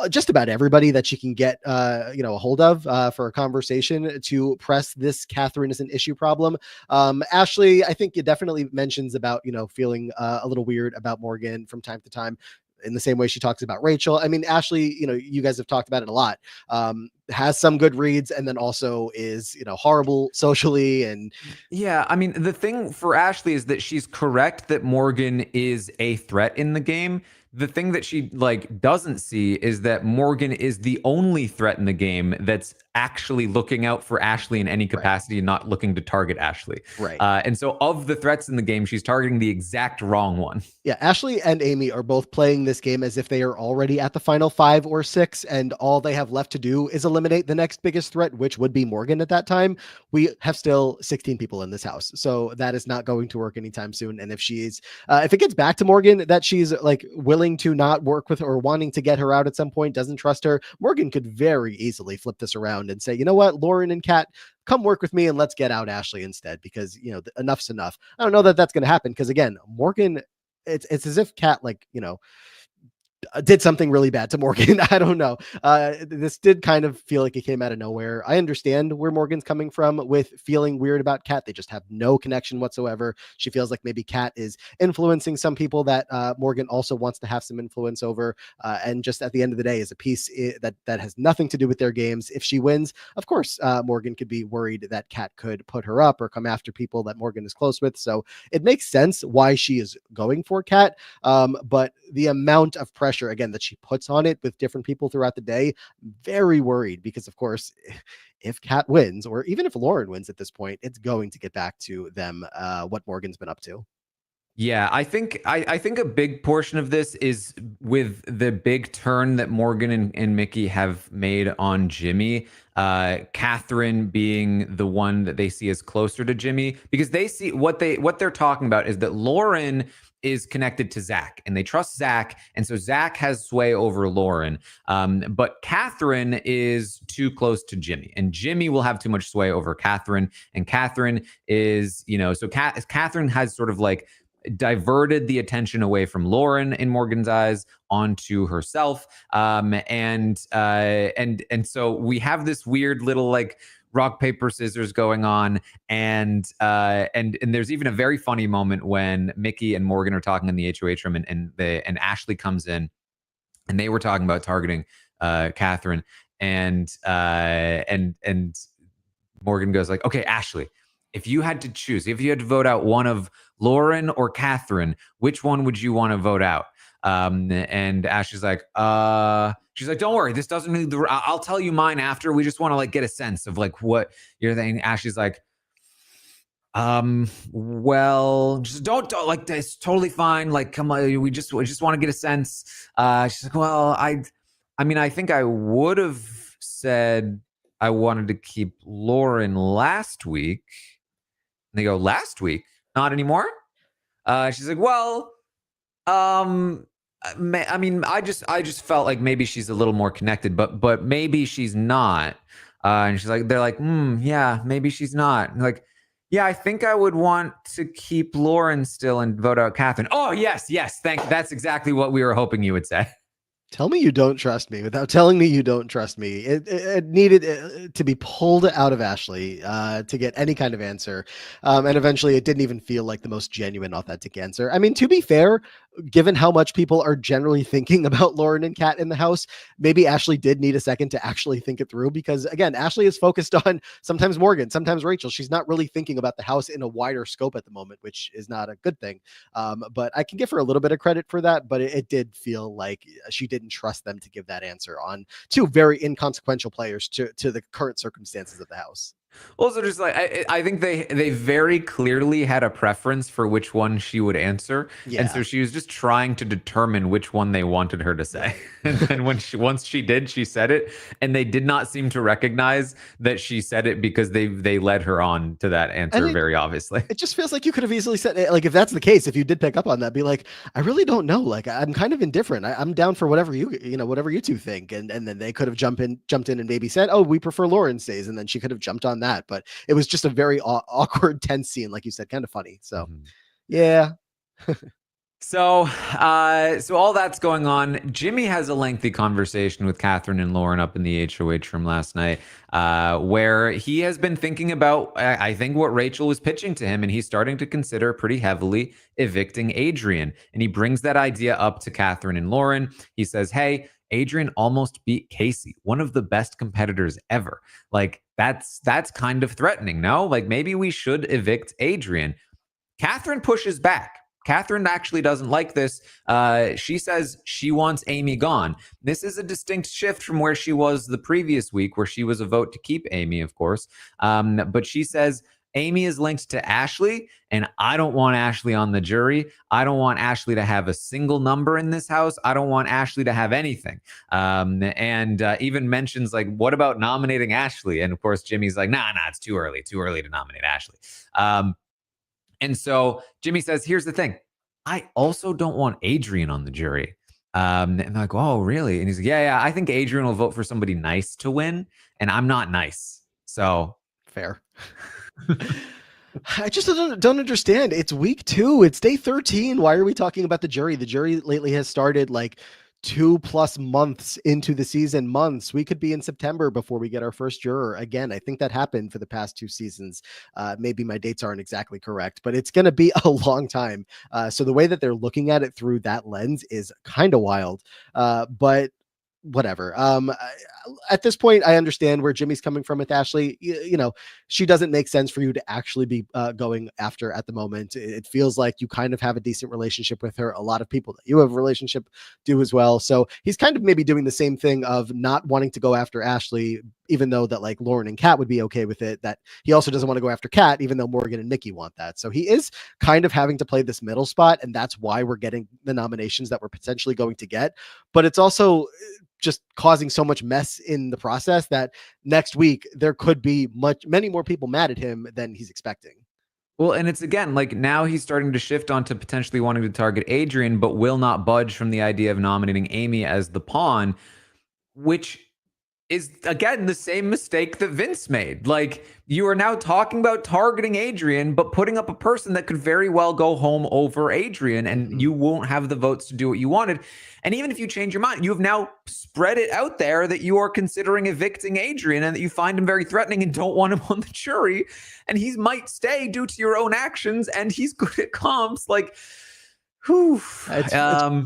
just about everybody that she can get, a hold of for a conversation to press this Catherine is an issue problem. Ashley, I think it definitely mentions about, feeling a little weird about Morgan from time to time, in the same way she talks about Rachel. I mean, Ashley, you guys have talked about it a lot, has some good reads and then also is, horrible socially. And yeah, I mean, the thing for Ashley is that she's correct that Morgan is a threat in the game. The thing that she doesn't see is that Morgan is the only threat in the game that's actually looking out for Ashley in any capacity and not looking to target Ashley. Right. And so of the threats in the game, she's targeting the exact wrong one. Yeah, Ashley and Amy are both playing this game as if they are already at the final 5 or 6, and all they have left to do is eliminate the next biggest threat, which would be Morgan at that time. We have still 16 people in this house, so that is not going to work anytime soon. And if if it gets back to Morgan that she's willing to not work with her or wanting to get her out at some point, doesn't trust her, Morgan could very easily flip this around and say, you know what, Lauren and Kat, come work with me and let's get out Ashley instead, because enough's enough. I don't know that that's going to happen, because again, Morgan, it's as if Kat did something really bad to Morgan. I don't know. This did kind of feel like it came out of nowhere. I understand where Morgan's coming from with feeling weird about Kat. They just have no connection whatsoever. She feels like maybe Kat is influencing some people that Morgan also wants to have some influence over. And just at the end of the day, is a piece that has nothing to do with their games. If she wins, of course, Morgan could be worried that Kat could put her up or come after people that Morgan is close with. So it makes sense why she is going for Kat. But the amount of pressure, again, that she puts on it with different people throughout the day, very worried because, of course, if Kat wins, or even if Lauren wins at this point, it's going to get back to them what Morgan's been up to. Yeah, I think a big portion of this is with the big turn that Morgan and Mickey have made on Jimmy. Catherine being the one that they see as closer to Jimmy, because they see what they're talking about is that Lauren is connected to Zach and they trust Zach. And so Zach has sway over Lauren. But Catherine is too close to Jimmy, and Jimmy will have too much sway over Catherine. And Catherine is, so Catherine has sort of like diverted the attention away from Lauren in Morgan's eyes onto herself. And so we have this weird little like rock, paper, scissors going on. And there's even a very funny moment when Mickey and Morgan are talking in the HOH room and Ashley comes in and they were talking about targeting Catherine and Morgan goes like, okay, Ashley, if you had to choose, if you had to vote out one of Lauren or Catherine, which one would you want to vote out? And Ashley's like, she's like, don't worry, this doesn't need I'll tell you mine after. We just want to like get a sense of like what you're thinking. Ashley's like, well, just don't like, it's totally fine. Like, come on, we just want to get a sense. She's like, well, I mean, I think I would have said I wanted to keep Lauren last week. And they go, last week? Not anymore? She's like, well, I mean, I just felt like maybe she's a little more connected, but maybe she's not. And she's like, they're like, yeah, maybe she's not. And like, yeah, I think I would want to keep Lauren still and vote out Catherine. Oh, yes, that's exactly what we were hoping you would say. Tell me you don't trust me without telling me you don't trust me. It needed to be pulled out of Ashley to get any kind of answer. And eventually it didn't even feel like the most genuine, authentic answer. I mean, to be fair, given how much people are generally thinking about Lauren and Kat in the house, maybe Ashley did need a second to actually think it through because, again, Ashley is focused on sometimes Morgan, sometimes Rachel. She's not really thinking about the house in a wider scope at the moment, which is not a good thing. But I can give her a little bit of credit for that, but it did feel like she didn't trust them to give that answer on two very inconsequential players to the current circumstances of the house. Also, just like I think they very clearly had a preference for which one she would answer, and so she was just trying to determine which one they wanted her to say. And then once she did, she said it, and they did not seem to recognize that she said it because they led her on to that answer very obviously. It just feels like you could have easily said, like, if that's the case, if you did pick up on that, be like, I really don't know. Like, I'm kind of indifferent. I'm down for whatever whatever you two think, and then they could have jumped in and maybe said, oh, we prefer Lauren stays, and then she could have jumped on that. But it was just a very awkward, tense scene, like you said, kind of funny. So, yeah. So all that's going on. Jimmy has a lengthy conversation with Catherine and Lauren up in the HOH room last night, where he has been thinking about, I think, what Rachel was pitching to him, and he's starting to consider pretty heavily evicting Adrian. And he brings that idea up to Catherine and Lauren. He says, hey, Adrian almost beat Casey, one of the best competitors ever. Like, that's kind of threatening, no? Like, maybe we should evict Adrian. Catherine pushes back. Catherine actually doesn't like this. She says she wants Amy gone. This is a distinct shift from where she was the previous week, where she was a vote to keep Amy, of course. But she says Amy is linked to Ashley, and I don't want Ashley on the jury. I don't want Ashley to have a single number in this house. I don't want Ashley to have anything. And even mentions, like, what about nominating Ashley? And of course, Jimmy's like, nah, it's too early to nominate Ashley. And so Jimmy says, here's the thing. I also don't want Adrian on the jury. And they're like, oh, really? And he's like, yeah, I think Adrian will vote for somebody nice to win. And I'm not nice. So fair. I just don't understand. It's week 2. It's day 13. Why are we talking about the jury? The jury lately has started like 2+ months into the season. We could be in September before we get our first juror again. I think that happened for the past 2 seasons. Maybe my dates aren't exactly correct, but it's going to be a long time. So the way that they're looking at it through that lens is kind of wild. But whatever. At this point, I understand where Jimmy's coming from with Ashley. You know, she doesn't make sense for you to actually be going after at the moment. It feels like you kind of have a decent relationship with her. A lot of people that you have a relationship do as well. So he's kind of maybe doing the same thing of not wanting to go after Ashley, even though that like Lauren and Kat would be okay with it, that he also doesn't want to go after Kat, even though Morgan and Nikki want that. So he is kind of having to play this middle spot. And that's why we're getting the nominations that we're potentially going to get. But it's also just causing so much mess in the process that next week there could be many more people mad at him than he's expecting. Well, and it's again, like now he's starting to shift onto potentially wanting to target Adrian, but will not budge from the idea of nominating Amy as the pawn, which is again the same mistake that Vince made. Like, you are now talking about targeting Adrian, but putting up a person that could very well go home over Adrian, and you won't have the votes to do what you wanted. And even if you change your mind, you have now spread it out there that you are considering evicting Adrian and that you find him very threatening and don't want him on the jury. And he might stay due to your own actions, and he's good at comps. Like, whew. It's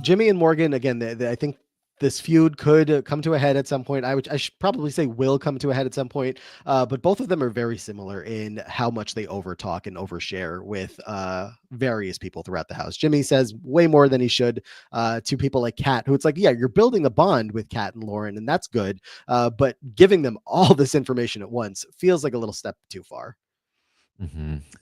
Jimmy and Morgan, again, I think this feud could come to a head at some point. I should probably say will come to a head at some point. But both of them are very similar in how much they overtalk and overshare with various people throughout the house. Jimmy says way more than he should to people like Kat, who it's like, yeah, you're building a bond with Kat and Lauren, and that's good. But giving them all this information at once feels like a little step too far.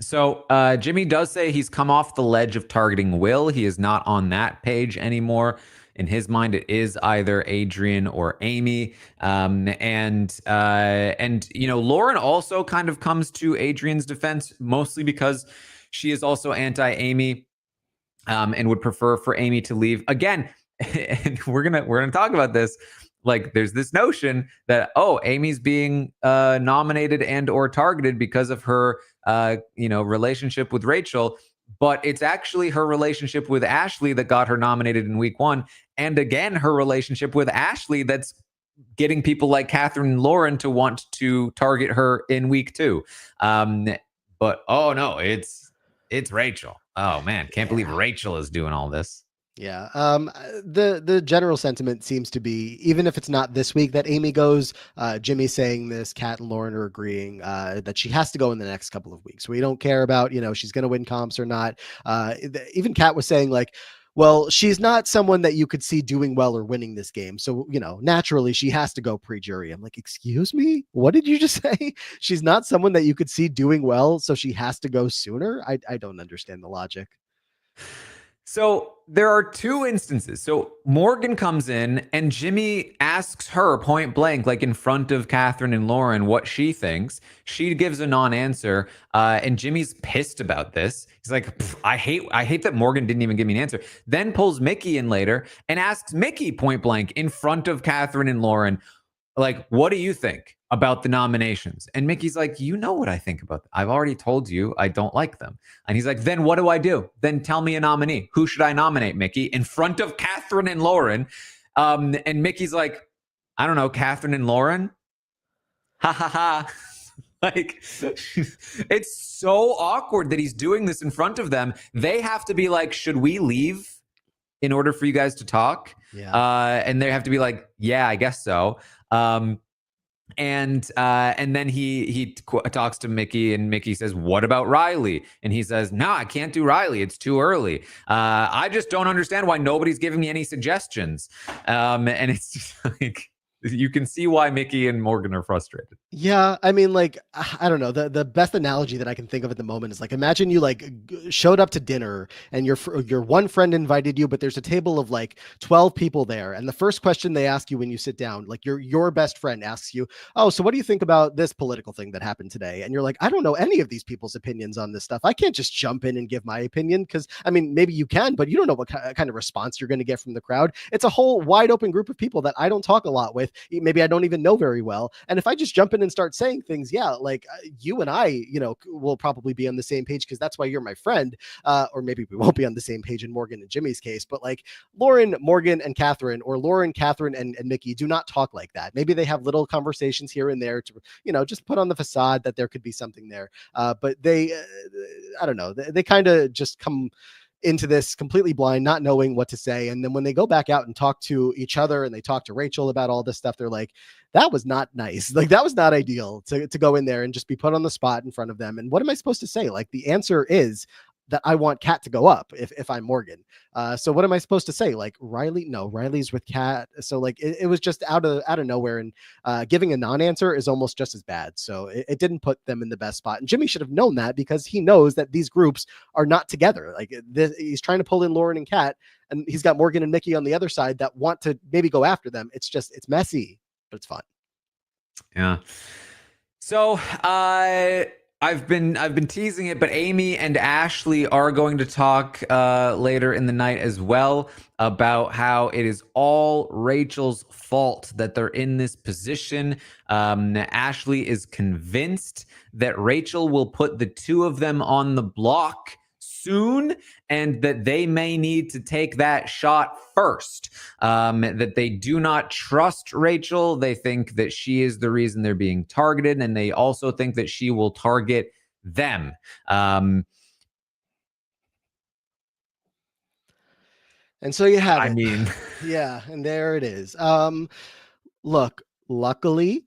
So Jimmy does say he's come off the ledge of targeting Will. He is not on that page anymore. In his mind, it is either Adrian or Amy. And you know, Lauren also kind of comes to Adrian's defense, mostly because she is also anti-Amy and would prefer for Amy to leave. Again, and we're gonna talk about this. Like, there's this notion that, oh, Amy's being nominated and or targeted because of her relationship with Rachel. But it's actually her relationship with Ashley that got her nominated in week 1. And again, her relationship with Ashley that's getting people like Catherine and Lauren to want to target her in week 2. But oh no, it's Rachel. Oh man, can't believe Rachel is doing all this. Yeah. The general sentiment seems to be, even if it's not this week that Amy goes, Jimmy saying this, Kat and Lauren are agreeing that she has to go in the next couple of weeks. We don't care about, she's going to win comps or not. Even Kat was saying like, well, she's not someone that you could see doing well or winning this game. So, naturally she has to go pre-jury. I'm like, excuse me? What did you just say? She's not someone that you could see doing well, so she has to go sooner? I don't understand the logic. So there are 2 instances. So Morgan comes in and Jimmy asks her point blank, like in front of Catherine and Lauren, what she thinks. She gives a non-answer, and Jimmy's pissed about this. He's like, I hate that Morgan didn't even give me an answer. Then pulls Mickey in later and asks Mickey point blank in front of Catherine and Lauren, like, what do you think about the nominations? And Mickey's like, you know what I think about them. I've already told you I don't like them. And he's like, then what do I do? Then tell me a nominee. Who should I nominate, Mickey? In front of Catherine and Lauren. And Mickey's like, I don't know, Catherine and Lauren? Ha ha ha. Like, it's so awkward that he's doing this in front of them. They have to be like, should we leave in order for you guys to talk? Yeah. And they have to be like, yeah, I guess so. And then he talks to Mickey, and Mickey says, what about Riley? And he says, no, I can't do Riley. It's too early. I just don't understand why nobody's giving me any suggestions. And it's just like, you can see why Mickey and Morgan are frustrated. Yeah, I mean, like, I don't know. The best analogy that I can think of at the moment is like, imagine you like showed up to dinner and your one friend invited you, but there's a table of like 12 people there, and the first question they ask you when you sit down, like your best friend asks you, "Oh, so what do you think about this political thing that happened today?" And you're like, "I don't know any of these people's opinions on this stuff. I can't just jump in and give my opinion because I mean, maybe you can, but you don't know what kind of response you're going to get from the crowd. It's a whole wide open group of people that I don't talk a lot with. maybe I don't even know very well. And if I just jump in and start saying things, yeah, like you and I, will probably be on the same page because that's why you're my friend. Or maybe we won't be on the same page in Morgan and Jimmy's case, but like Lauren, Morgan, and Catherine, or Lauren, Catherine, and Mickey do not talk like that. Maybe they have little conversations here and there to, just put on the facade that there could be something there. But they, I don't know, they kind of just come into this completely blind, not knowing what to say. And then when they go back out and talk to each other and they talk to Rachel about all this stuff, they're like, that was not nice. Like, that was not ideal to go in there and just be put on the spot in front of them. And what am I supposed to say? Like, the answer is that I want Kat to go up if I'm Morgan. So what am I supposed to say? Like, Riley's with Kat. So like it was just out of nowhere, and giving a non-answer is almost just as bad. So it didn't put them in the best spot. And Jimmy should have known that, because he knows that these groups are not together. Like he's trying to pull in Lauren and Kat, and he's got Morgan and Mickey on the other side that want to maybe go after them. It's messy, but it's fun. Yeah. So I've been teasing it, but Amy and Ashley are going to talk later in the night as well about how it is all Rachel's fault that they're in this position. Ashley is convinced that Rachel will put the two of them on the block soon, and that they may need to take that shot first. That they do not trust Rachel. They think that she is the reason they're being targeted, and they also think that she will target them. And so you have it. Yeah, and there it is. Look, luckily,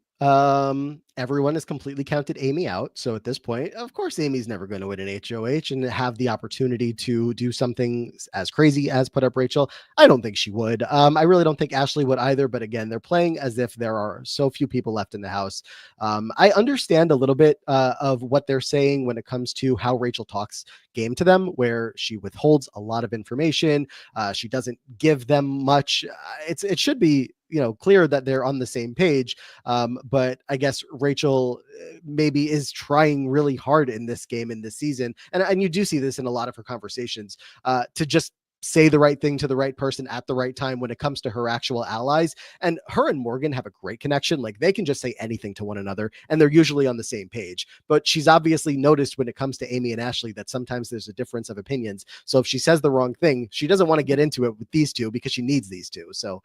everyone has completely counted Amy out. So at this point, of course, Amy's never going to win an HOH and have the opportunity to do something as crazy as put up Rachel. I don't think she would. I really don't think Ashley would either. But again, they're playing as if there are so few people left in the house. I understand a little bit of what they're saying when it comes to how Rachel talks game to them, where she withholds a lot of information. She doesn't give them much. It should be clear that they're on the same page. But I guess Rachel maybe is trying really hard in this game, in this season. And you do see this in a lot of her conversations, to just say the right thing to the right person at the right time when it comes to her actual allies. And her and Morgan have a great connection. Like, they can just say anything to one another and they're usually on the same page. But she's obviously noticed when it comes to Amy and Ashley that sometimes there's a difference of opinions. So if she says the wrong thing, she doesn't want to get into it with these two because she needs these two. So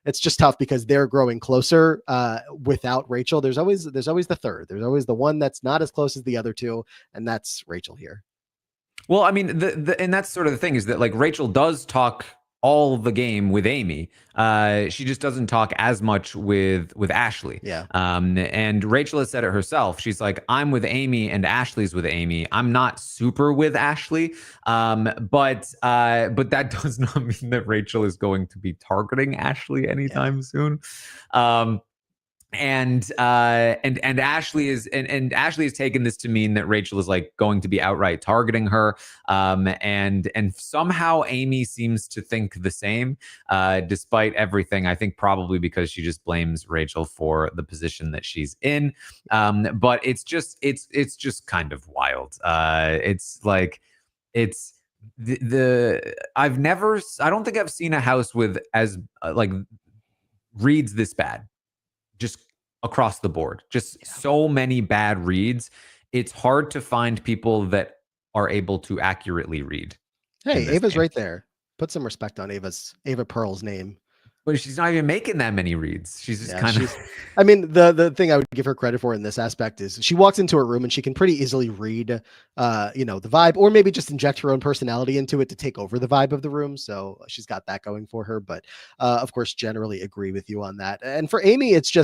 it's just tough because they're growing closer without Rachel. There's always the third. There's always the one that's not as close as the other two, and that's Rachel here. Well, I mean, and that's sort of the thing, is that like Rachel does talk all the game with Amy. She just doesn't talk as much with Ashley. Yeah. And Rachel has said it herself. She's like, I'm with Amy and Ashley's with Amy. I'm not super with Ashley. But that does not mean that Rachel is going to be targeting Ashley anytime soon. And Ashley has taken this to mean that Rachel is like going to be outright targeting her. And somehow Amy seems to think the same, despite everything. I think probably because she just blames Rachel for the position that she's in. But it's just kind of wild. It's like, it's I don't think I've seen a house with as like reads this bad. Just across the board, so many bad reads. It's hard to find people that are able to accurately read. Hey, Ava's right there. Put some respect on Ava Pearl's name. But she's not even making that many reads. She's just kind of. I mean, the thing I would give her credit for in this aspect is she walks into a room and she can pretty easily read, the vibe, or maybe just inject her own personality into it to take over the vibe of the room. So she's got that going for her. But of course, generally agree with you on that. And for Amy, it's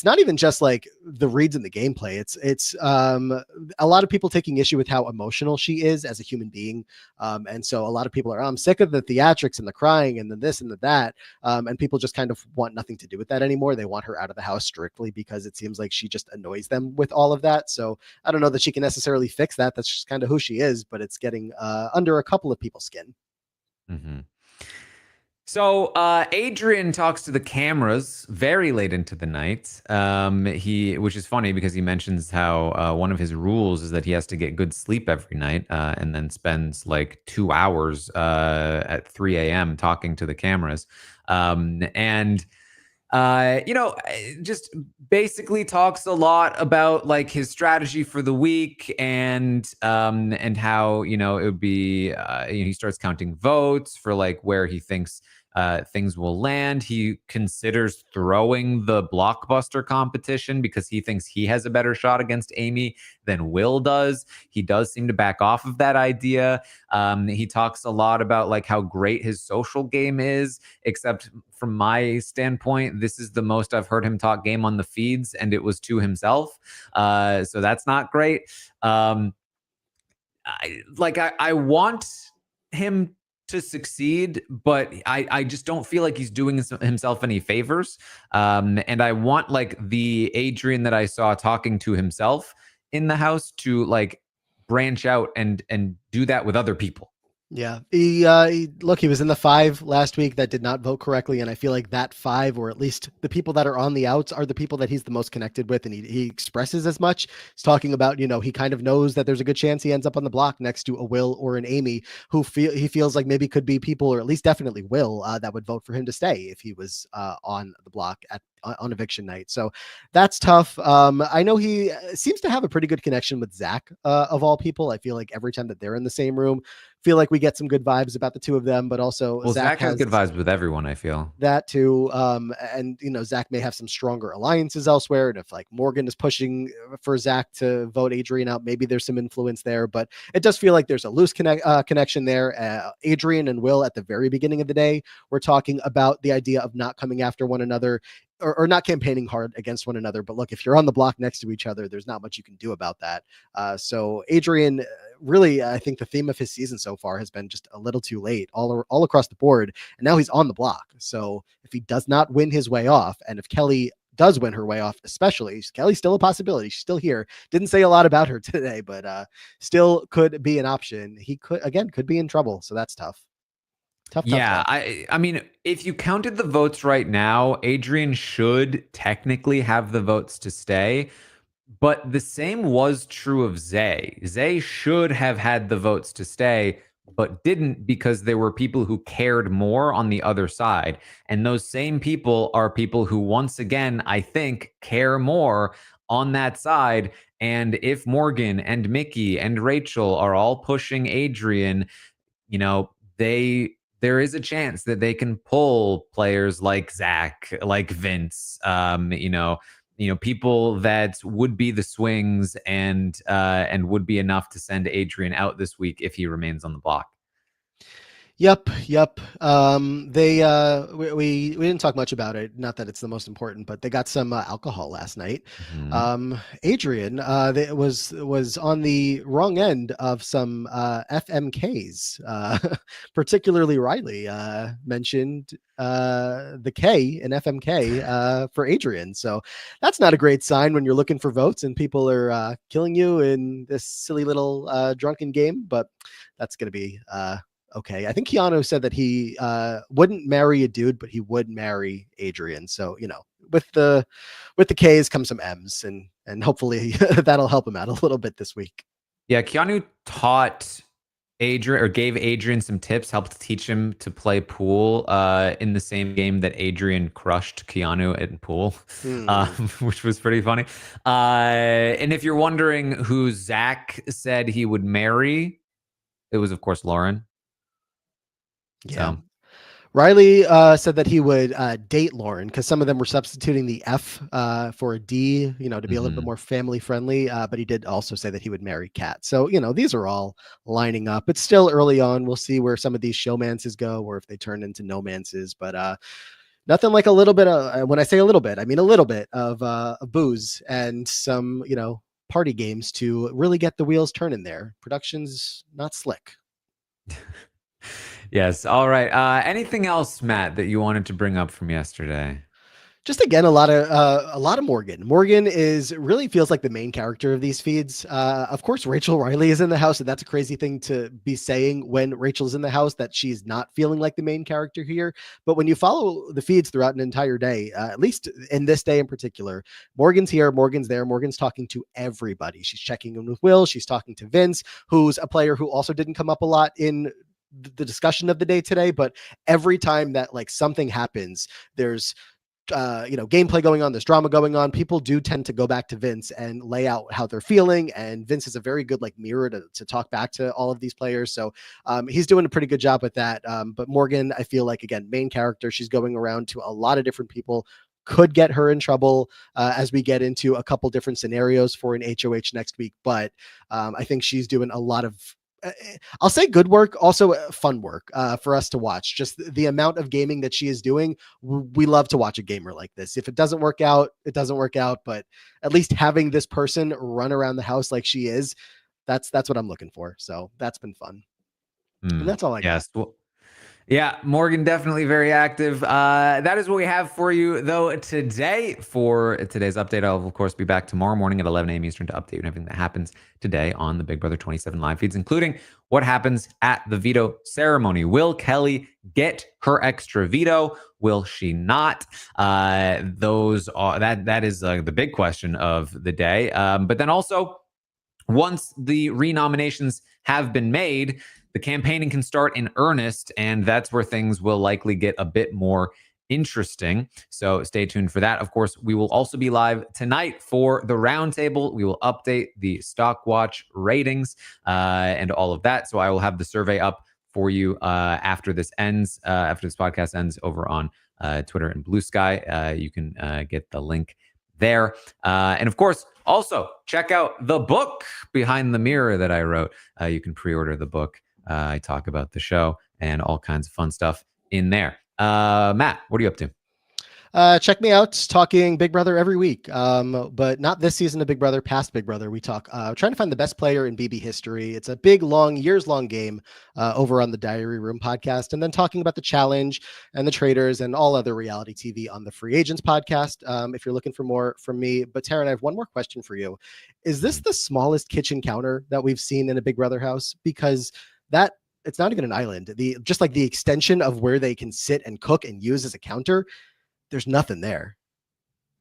not even just like the reads in the gameplay. It's a lot of people taking issue with how emotional she is as a human being. And so a lot of people are, I'm sick of the theatrics and the crying and the this and the that. And people just kind of want nothing to do with that anymore. They want her out of the house strictly because it seems like she just annoys them with all of that. So I don't know that she can necessarily fix that. That's just kind of who she is, but it's getting under a couple of people's skin. Mm-hmm. So Adrian talks to the cameras very late into the night. Which is funny because he mentions how one of his rules is that he has to get good sleep every night, and then spends like 2 hours at 3 a.m. talking to the cameras. just basically talks a lot about like his strategy for the week and how, it would be, he starts counting votes for like where he thinks things will land. He considers throwing the blockbuster competition because he thinks he has a better shot against Amy than Will does. He does seem to back off of that idea. He talks a lot about like how great his social game is, except from my standpoint, this is the most I've heard him talk game on the feeds, and it was to himself. So that's not great. I want him to succeed, but I just don't feel like he's doing himself any favors. And I want like the Adrian that I saw talking to himself in the house to like branch out and do that with other people. Yeah, he was in the 5 last week that did not vote correctly, and I feel like that 5, or at least the people that are on the outs, are the people that he's the most connected with, and he expresses as much. He's talking about, he kind of knows that there's a good chance he ends up on the block next to a Will or an Amy, who he feels like maybe could be people, or at least definitely Will, that would vote for him to stay if he was on the block on eviction night. So that's tough. I know he seems to have a pretty good connection with Zach, of all people. I feel like every time that they're in the same room, feel like we get some good vibes about the two of them, but also Zach has good vibes with everyone, I feel. That too. And Zach may have some stronger alliances elsewhere. And if like Morgan is pushing for Zach to vote Adrian out, maybe there's some influence there, but it does feel like there's a loose connection there. Adrian and Will at the very beginning of the day were talking about the idea of not coming after one another, or not campaigning hard against one another. But look, if you're on the block next to each other, there's not much you can do about that. So Adrian, really, I think the theme of his season so far has been just a little too late all across the board. And now he's on the block. So if he does not win his way off, and if Kelly does win her way off, especially, Kelly's still a possibility. She's still here. Didn't say a lot about her today, but still could be an option. He could be in trouble. So that's tough. Tough. I mean, if you counted the votes right now, Adrian should technically have the votes to stay. But the same was true of Zay. Zay should have had the votes to stay, but didn't, because there were people who cared more on the other side. And those same people are people who, once again, I think, care more on that side. And if Morgan and Mickey and Rachel are all pushing Adrian, there is a chance that they can pull players like Zach, like Vince, people that would be the swings and would be enough to send Adrian out this week if he remains on the block. Yep. We didn't talk much about it. Not that it's the most important, but they got some alcohol last night. Mm-hmm. Adrian was on the wrong end of some FMKs. Particularly Riley mentioned the K in FMK for Adrian. So that's not a great sign when you're looking for votes and people are killing you in this silly little drunken game. But that's going to be okay. I think Keanu said that he wouldn't marry a dude, but he would marry Adrian. So, with the K's come some M's, and hopefully that'll help him out a little bit this week. Yeah, Keanu taught Adrian, or gave Adrian some tips, helped teach him to play pool in the same game that Adrian crushed Keanu in pool, which was pretty funny. And if you're wondering who Zach said he would marry, it was, of course, Lauren. Yeah. So. Riley said that he would date Lauren, because some of them were substituting the F for a D, to be a little bit more family friendly. But he did also say that he would marry Kat. So, these are all lining up. It's still early on. We'll see where some of these showmances go, or if they turn into nomances. But nothing like a little bit of, when I say a little bit, I mean a little bit of booze and some, party games to really get the wheels turning there. Production's not slick. Yes. All right. Anything else, Matt, that you wanted to bring up from yesterday? Just again, a lot of Morgan. Morgan really feels like the main character of these feeds. Of course, Rachel Riley is in the house, and that's a crazy thing to be saying when Rachel's in the house, that she's not feeling like the main character here. But when you follow the feeds throughout an entire day, at least in this day in particular, Morgan's here, Morgan's there, Morgan's talking to everybody. She's checking in with Will. She's talking to Vince, who's a player who also didn't come up a lot in the discussion of the day today. But every time that like something happens, there's gameplay going on, there's drama going on, people do tend to go back to Vince and lay out how they're feeling. And Vince is a very good like mirror to talk back to all of these players. So he's doing a pretty good job with that. But Morgan, I feel like, again, main character, she's going around to a lot of different people, could get her in trouble as we get into a couple different scenarios for an HOH next week. But I think she's doing a lot of, I'll say good work, also fun work for us to watch. Just the amount of gaming that she is doing. We love to watch a gamer like this. If it doesn't work out, it doesn't work out. But at least having this person run around the house like she is, that's what I'm looking for. So that's been fun. And that's all I got. Yes. Well, yeah, Morgan, definitely very active. That is what we have for you, though, today. For today's update, I'll, of course, be back tomorrow morning at 11 a.m. Eastern to update you on everything that happens today on the Big Brother 27 live feeds, including what happens at the veto ceremony. Will Kelly get her extra veto? Will she not? Those are that is the big question of the day. But then also, once the renominations have been made, the campaigning can start in earnest, and that's where things will likely get a bit more interesting. So stay tuned for that. Of course, we will also be live tonight for the roundtable. We will update the Stock Watch ratings and all of that. So I will have the survey up for you after this ends, after this podcast ends, over on Twitter and Blue Sky. You can get the link there. And of course, also check out the book Behind the Mirror that I wrote. You can pre-order the book. I talk about the show and all kinds of fun stuff in there. Matt, what are you up to? Check me out talking Big Brother every week, but not this season of Big Brother, past Big Brother. We talk trying to find the best player in BB history. It's a big, long, years-long game over on the Diary Room podcast, and then talking about the challenge and the traders and all other reality TV on the Free Agents podcast. If you're looking for more from me. But Taran, I have one more question for you. Is this the smallest kitchen counter that we've seen in a Big Brother house? Because it's not even an island. Just like the extension of where they can sit and cook and use as a counter, there's nothing there.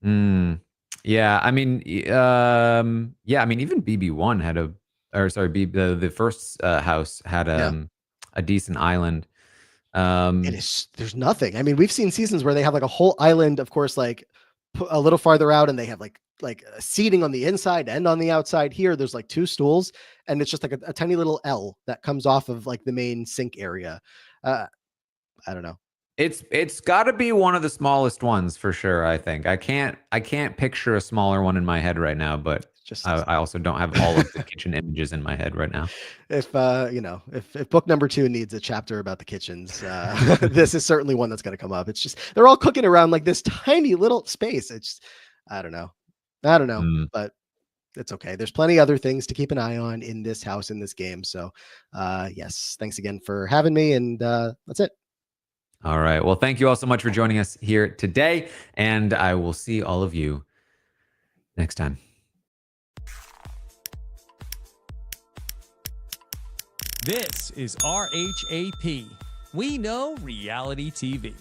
Yeah, I mean, even BB1 had the first house had a decent island. There's nothing. I mean, we've seen seasons where they have like a whole island, of course, like a little farther out, and they have like seating on the inside and on the outside. Here there's like 2 stools, and it's just like a tiny little L that comes off of like the main sink area. I don't know. It's got to be one of the smallest ones for sure. I think I can't picture a smaller one in my head right now, but I also don't have all of the kitchen images in my head right now. If if book number 2 needs a chapter about the kitchens, this is certainly one that's going to come up. It's just they're all cooking around like this tiny little space. It's I don't know, but it's okay. There's plenty other things to keep an eye on in this house, in this game. So yes, thanks again for having me, and that's it. All right. Well, thank you all so much for joining us here today, and I will see all of you next time. This is RHAP. We know reality TV.